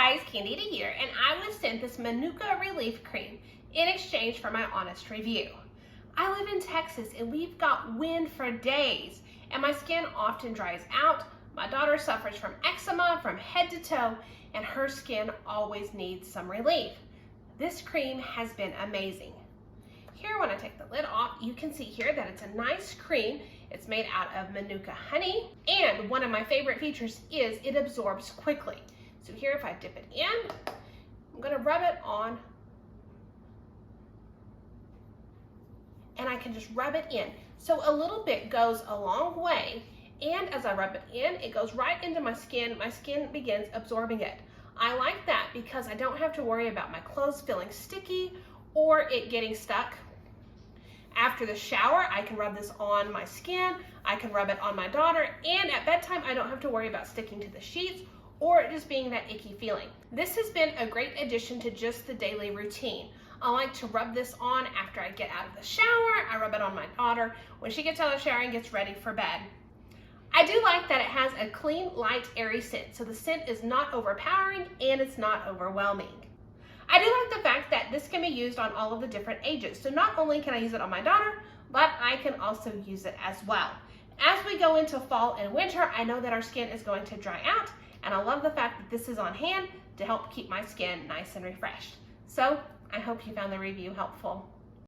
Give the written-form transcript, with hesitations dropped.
guys, Candida here, and I was sent this Manuka Relief Cream in exchange for my honest review. I live in Texas and we've got wind for days and my skin often dries out. My daughter suffers from eczema from head to toe and her skin always needs some relief. This cream has been amazing. Here, when I take the lid off, you can see here that it's a nice cream. It's made out of Manuka honey, and one of my favorite features is it absorbs quickly. So here, if I dip it in, I'm gonna rub it on, and I can just rub it in. So a little bit goes a long way, and as I rub it in, it goes right into my skin. My skin begins absorbing it. I like that because I don't have to worry about my clothes feeling sticky or it getting stuck. After the shower, I can rub this on my skin, I can rub it on my daughter, and at bedtime, I don't have to worry about sticking to the sheets or just being that icky feeling. This has been a great addition to just the daily routine. I like to rub this on after I get out of the shower. I rub it on my daughter when she gets out of the shower and gets ready for bed. I do like that it has a clean, light, airy scent, so the scent is not overpowering and it's not overwhelming. I do like the fact that this can be used on all of the different ages. So not only can I use it on my daughter, but I can also use it as well. As we go into fall and winter, I know that our skin is going to dry out, and I love the fact that this is on hand to help keep my skin nice and refreshed. So I hope you found the review helpful.